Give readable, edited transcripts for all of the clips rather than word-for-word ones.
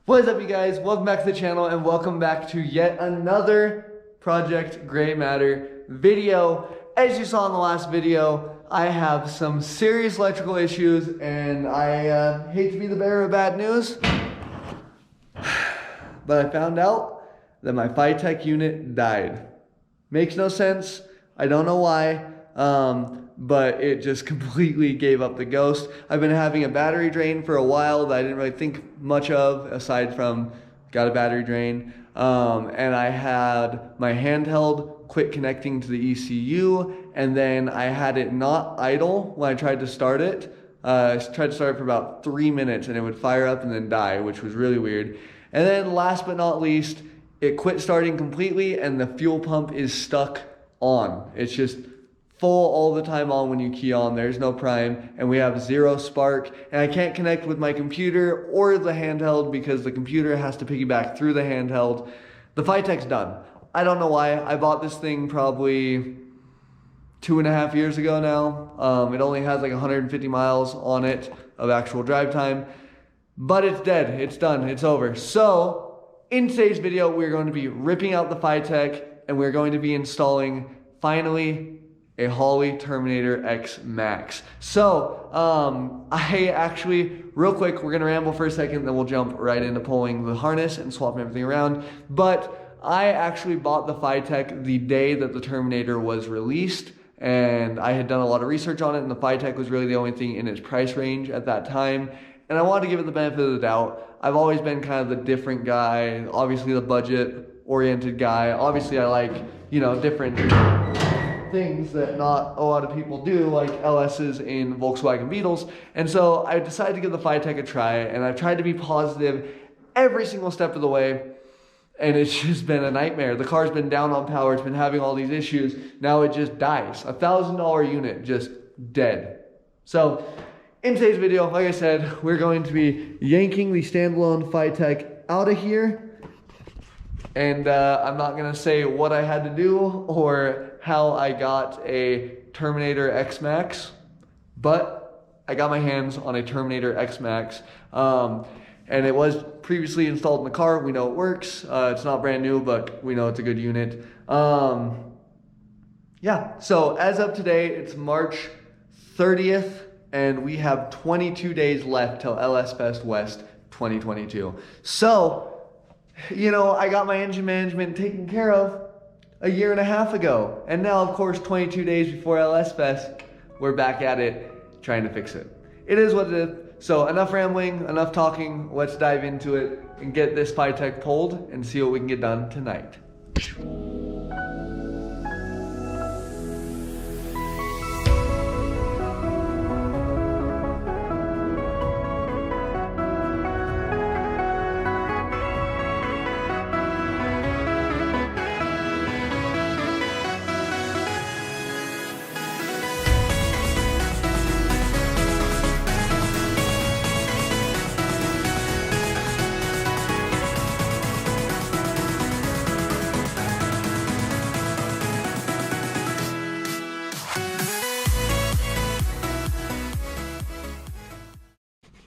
What is up, you guys? Welcome back to the channel and welcome back to yet another Project Gray Matter video. As you saw in the last video, I have some serious electrical issues and I hate to be the bearer of bad news, but I found out that my Phytech unit died. Makes no sense. I don't know why, but it just completely gave up the ghost. I've been having a battery drain for a while that I didn't really think much of, aside from got a battery drain. And I had my handheld quit connecting to the ECU, and then I had it not idle when I tried to start it. I tried to start it for about 3 minutes and it would fire up and then die, which was really weird. And then last but not least, it quit starting completely and the fuel pump is stuck on. It's just full all the time on when you key on. There's no prime and we have zero spark, and I can't connect with my computer or the handheld because the computer has to piggyback through the handheld. The Phytech's done. I don't know why. I bought this thing probably 2.5 years ago now. It only has like 150 miles on it of actual drive time, but it's dead. It's done. It's over. So in today's video, we're going to be ripping out the Phytech and we're going to be installing finally a Holley Terminator X Max. So, I actually, real quick, we're gonna ramble for a second, then we'll jump right into pulling the harness and swapping everything around. But I actually bought the Phytech the day that the Terminator was released, and I had done a lot of research on it, and the Phytech was really the only thing in its price range at that time. And I wanted to give it the benefit of the doubt. I've always been kind of the different guy, obviously the budget-oriented guy. Obviously I like, you know, different things that not a lot of people do, like LS's in Volkswagen Beetles. And so I decided to give the Phytech a try, and I've tried to be positive every single step of the way, and it's just been a nightmare. The car's been down on power, it's been having all these issues. Now it just dies. $1,000 unit, just dead. So in today's video, like I said, we're going to be yanking the standalone Phytech out of here. And I'm not gonna say what I had to do or how I got a Terminator X Max, but I got my hands on a Terminator X Max. And it was previously installed in the car. We know it works. It's not brand new, but we know it's a good unit. Yeah, so as of today, it's March 30th, and we have 22 days left till LS Fest West 2022. So, you know, I got my engine management taken care of a 1.5 years ago. And now, of course, 22 days before LS Fest, we're back at it trying to fix it. It is what it is. So enough rambling, enough talking. Let's dive into it and get this Phytech pulled and see what we can get done tonight.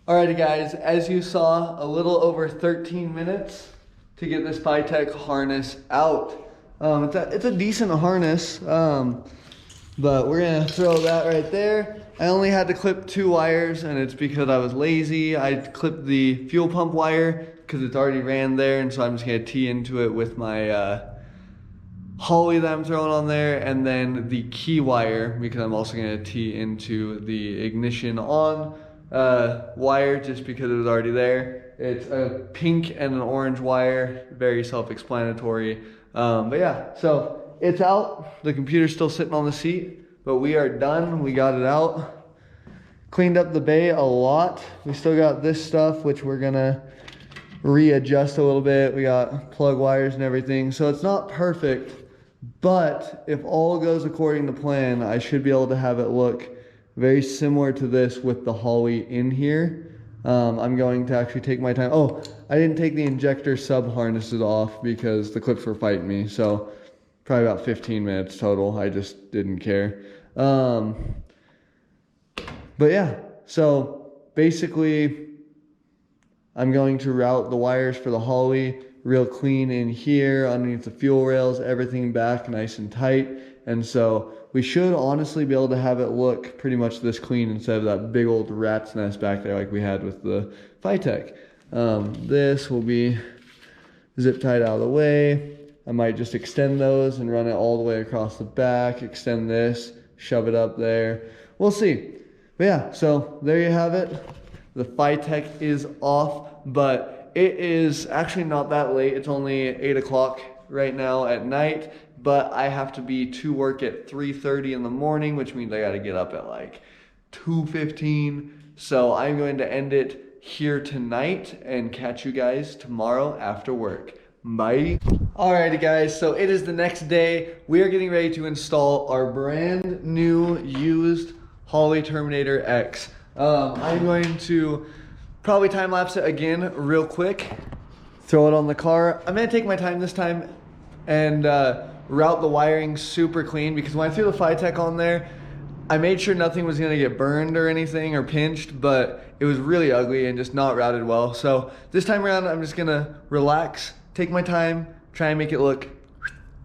Alrighty guys, as you saw, a little over 13 minutes to get this Phytech harness out. It's a decent harness, but we're gonna throw that right there. I only had to clip 2 wires, and it's because I was lazy. I clipped the fuel pump wire because it's already ran there, and so I'm just gonna tee into it with my Holley that I'm throwing on there, and then the key wire because I'm also gonna tee into the ignition on wire just because it was already there. It's a pink and an orange wire, very self-explanatory. But yeah, so it's out. The computer's still sitting on the seat, but we are done. We got it out. Cleaned up the bay a lot. We still got this stuff, which we're gonna readjust a little bit. We got plug wires and everything. So it's not perfect, but if all goes according to plan, I should be able to have it look very similar to this with the Holley in here. I'm going to actually take my time. Oh, I didn't take the injector sub harnesses off because the clips were fighting me. So probably about 15 minutes total. I just didn't care. But yeah, so basically I'm going to route the wires for the Holley real clean in here, underneath the fuel rails, everything back nice and tight. And so we should honestly be able to have it look pretty much this clean instead of that big old rat's nest back there like we had with the Phytech. This will be zip tied out of the way. I might just extend those and run it all the way across the back, extend this, shove it up there. We'll see. But yeah, so there you have it. The Phytech is off, but it is actually not that late. It's only 8 o'clock right now at night, but I have to be to work at 3:30 in the morning, which means I got to get up at like 2:15. So I'm going to end it here tonight and catch you guys tomorrow after work. Bye. Alrighty guys, so it is the next day. We are getting ready to install our brand new used Holley Terminator X. I'm going to probably time lapse it again real quick, throw it on the car. I'm gonna take my time this time and route the wiring super clean, because when I threw the Phytech on there, I made sure nothing was gonna get burned or anything or pinched, but it was really ugly and just not routed well. So this time around, I'm just gonna relax, take my time, try and make it look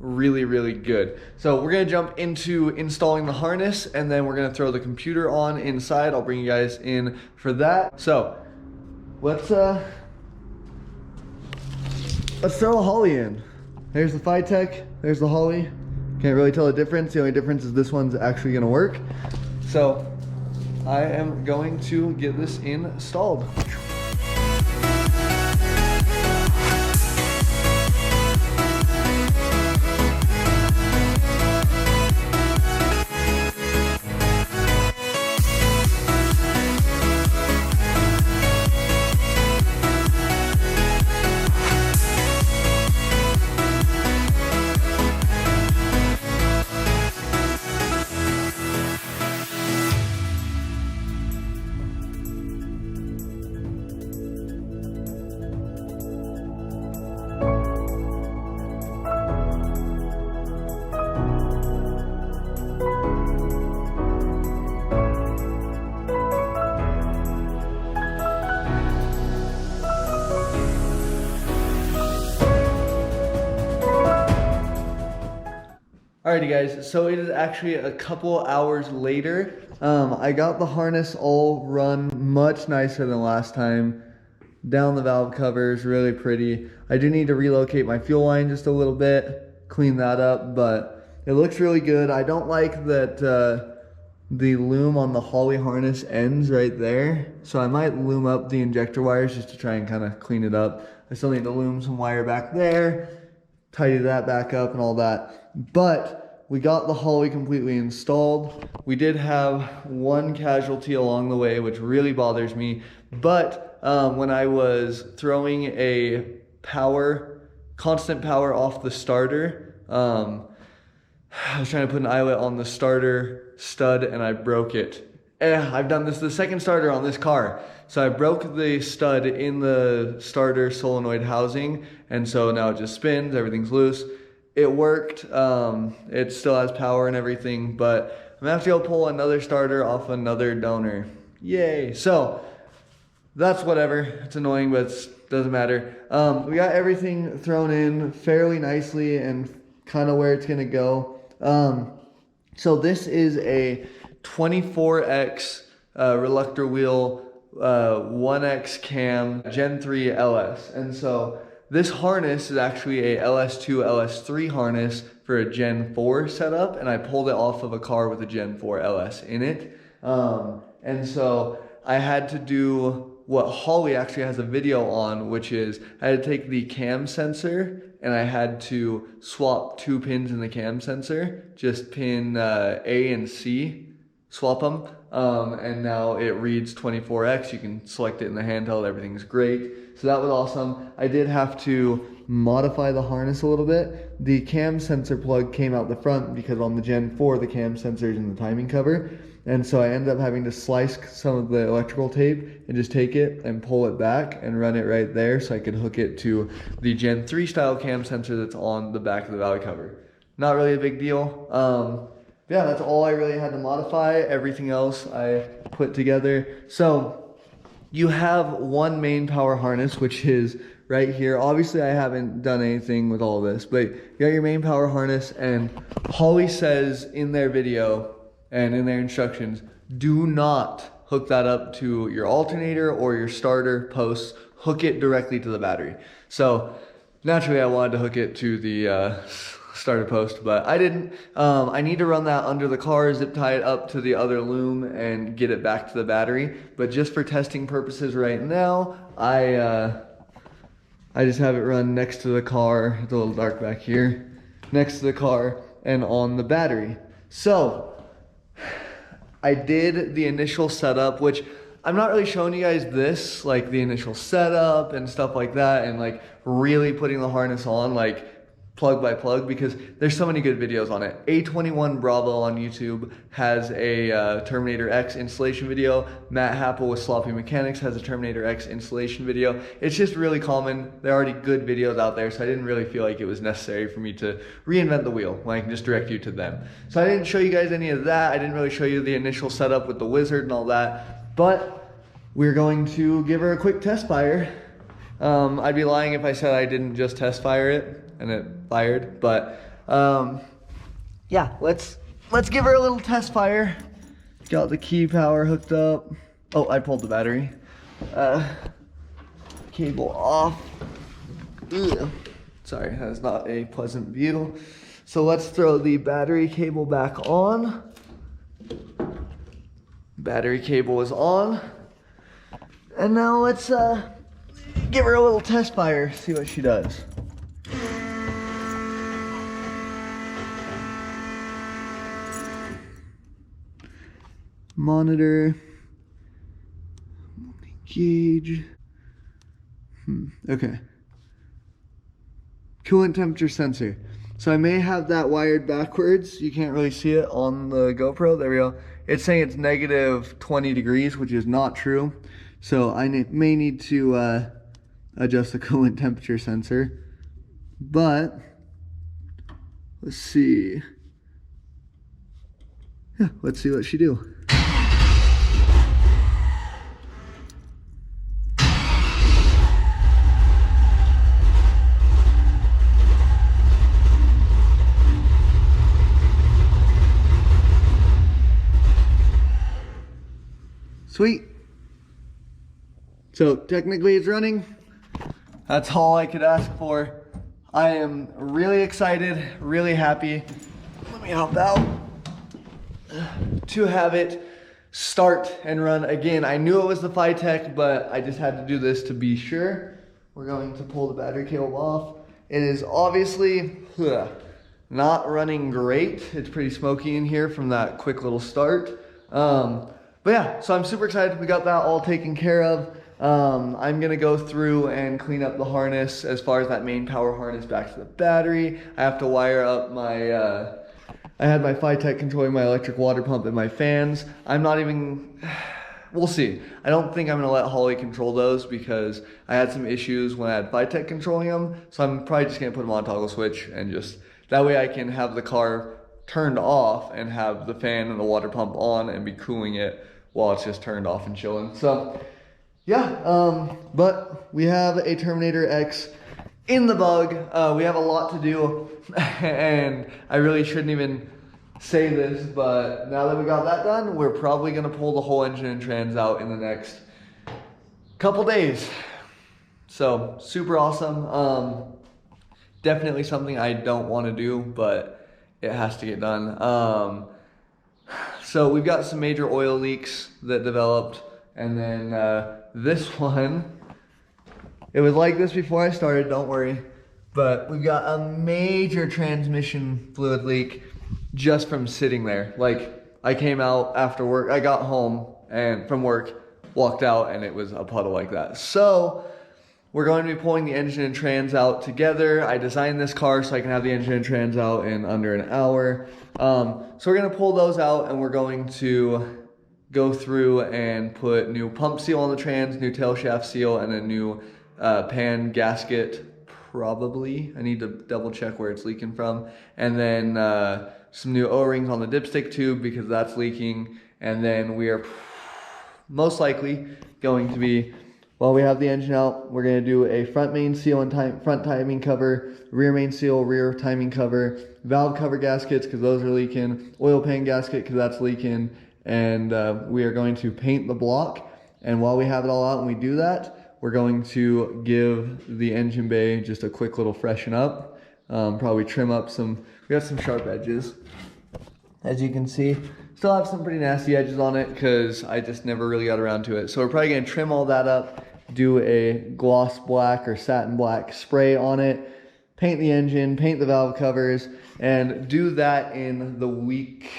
really, really good. So we're gonna jump into installing the harness, and then we're gonna throw the computer on inside. I'll bring you guys in for that. So let's throw the Holley in. There's the Phytech, there's the Holley. Can't really tell the difference. The only difference is this one's actually gonna work. So I am going to get this installed. Alrighty guys, so it is actually a couple hours later. I got the harness all run much nicer than last time. Down the valve covers, really pretty. I do need to relocate my fuel line just a little bit, clean that up, but it looks really good. I don't like that the loom on the Holley harness ends right there, so I might loom up the injector wires just to try and kind of clean it up. I still need to loom some wire back there, tidy that back up and all that. But we got the Holley completely installed. We did have one casualty along the way, which really bothers me. But when I was throwing a constant power off the starter, I was trying to put an eyelet on the starter stud and I broke it. I've done this the second starter on this car. So I broke the stud in the starter solenoid housing, and so now it just spins, everything's loose. It worked, it still has power and everything, but I'm gonna have to go pull another starter off another donor. Yay! So that's whatever, it's annoying, but it doesn't matter. We got everything thrown in fairly nicely and kind of where it's gonna go. So this is a 24X reluctor wheel 1X cam Gen 3 LS, and so this harness is actually a LS2 LS3 harness for a Gen 4 setup, and I pulled it off of a car with a Gen 4 LS in it. And so I had to do what Holley actually has a video on, which is I had to take the cam sensor and I had to swap 2 pins in the cam sensor, just pin A and C, swap them, and now it reads 24X. You can select it in the handheld, everything's great. So that was awesome. I did have to modify the harness a little bit. The cam sensor plug came out the front because on the Gen 4 the cam sensor is in the timing cover, and so I ended up having to slice some of the electrical tape and just take it and pull it back and run it right there so I could hook it to the Gen 3 style cam sensor that's on the back of the valley cover. Not really a big deal. Yeah, that's all I really had to modify. Everything else I put together. So you have one main power harness, which is right here. Obviously, I haven't done anything with all this, but you got your main power harness, and Holley says in their video and in their instructions, do not hook that up to your alternator or your starter posts. Hook it directly to the battery. So naturally, I wanted to hook it to the starter post, but I didn't. I need to run that under the car, zip tie it up to the other loom, and get it back to the battery. But just for testing purposes right now, I just have it run next to the car. It's a little dark back here. Next to the car and on the battery. So I did the initial setup, which I'm not really showing you guys this, like the initial setup and stuff like that, and like really putting the harness on, like plug by plug, because there's so many good videos on it. A21 Bravo on YouTube has a Terminator X installation video. Matt Happel with Sloppy Mechanics has a Terminator X installation video. It's just really common. There are already good videos out there, so I didn't really feel like it was necessary for me to reinvent the wheel when I can just direct you to them. So I didn't show you guys any of that. I didn't really show you the initial setup with the wizard and all that, but we're going to give her a quick test fire. I'd be lying if I said I didn't just test fire it and it fired, but yeah, let's give her a little test fire. Got the key power hooked up. Oh, I pulled the battery. Cable off. Ugh. Sorry, that's not a pleasant view. So let's throw the battery cable back on. Battery cable is on. And now let's give her a little test fire, see what she does. Monitor, gauge, okay. Coolant temperature sensor. So I may have that wired backwards. You can't really see it on the GoPro. There we go. It's saying it's negative 20 degrees, which is not true. So I may need to adjust the coolant temperature sensor. But let's see. Yeah, let's see what she do. Sweet. So technically it's running. That's all I could ask for. I am really excited, really happy. Let me hop out to have it start and run again. I knew it was the Phytech, but I just had to do this to be sure. We're going to pull the battery cable off. It is obviously not running great. It's pretty smoky in here from that quick little start. But yeah, so I'm super excited. We got that all taken care of. I'm gonna go through and clean up the harness as far as that main power harness back to the battery. I have to wire up my, I had my Phytech controlling my electric water pump and my fans. I'm not even, we'll see. I don't think I'm gonna let Holley control those because I had some issues when I had Phytech controlling them. So I'm probably just gonna put them on toggle switch and just, that way I can have the car turned off and have the fan and the water pump on and be cooling it while it's just turned off and chilling. So yeah, but we have a Terminator X in the bug. We have a lot to do and I really shouldn't even say this, but now that we got that done, we're probably gonna pull the whole engine and trans out in the next couple days. So super awesome. Definitely something I don't wanna do, but it has to get done. So we've got some major oil leaks that developed, and then this one, it was like this before I started, don't worry, but we've got a major transmission fluid leak just from sitting there. Like, I came out after work, I got home and from work, walked out, and it was a puddle like that. So we're going to be pulling the engine and trans out together. I designed this car so I can have the engine and trans out in under an hour. So we're gonna pull those out and we're going to go through and put new pump seal on the trans, new tail shaft seal, and a new pan gasket, probably. I need to double check where it's leaking from. And then some new O-rings on the dipstick tube because that's leaking. And then we are most likely going to be, while we have the engine out, we're going to do a front main seal and front timing cover, rear main seal, rear timing cover, valve cover gaskets because those are leaking, oil pan gasket because that's leaking, and we are going to paint the block. And while we have it all out and we do that, we're going to give the engine bay just a quick little freshen up, probably trim up some, we got some sharp edges, as you can see. Still have some pretty nasty edges on it because I just never really got around to it. So we're probably going to trim all that up, do a gloss black or satin black spray on it, paint the engine, paint the valve covers, and do that in the week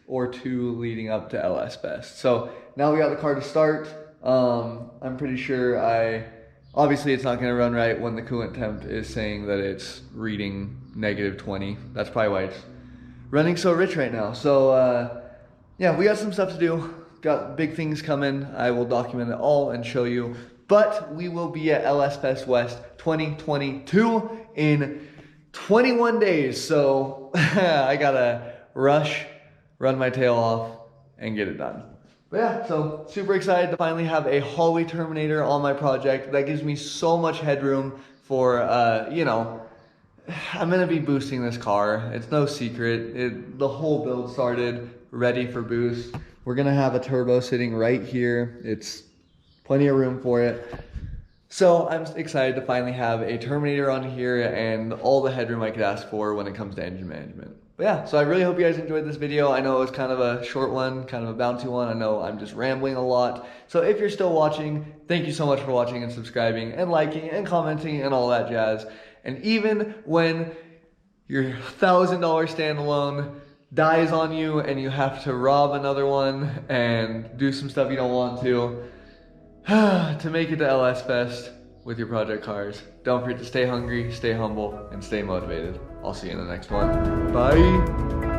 or two leading up to LS Fest. So now we got the car to start. I'm pretty sure obviously it's not going to run right when the coolant temp is saying that it's reading -20. That's probably why it's running so rich right now. So yeah, we got some stuff to do. Got big things coming. I will document it all and show you. But we will be at LS Fest West 2022 in 21 days. So I gotta rush, run my tail off, and get it done. But yeah, so super excited to finally have a Holley Terminator on my project. That gives me so much headroom for, you know, I'm gonna be boosting this car. It's no secret. The whole build started ready for boost. We're gonna have a turbo sitting right here. It's plenty of room for it. So I'm excited to finally have a Terminator on here and all the headroom I could ask for when it comes to engine management. But yeah, so I really hope you guys enjoyed this video. I know it was kind of a short one, kind of a bouncy one. I know I'm just rambling a lot. So if you're still watching, thank you so much for watching and subscribing and liking and commenting and all that jazz. And even when your $1,000 standalone dies on you and you have to rob another one and do some stuff you don't want to make it to LS Fest with your project cars, don't forget to stay hungry, stay humble, and stay motivated. I'll see you in the next one. Bye.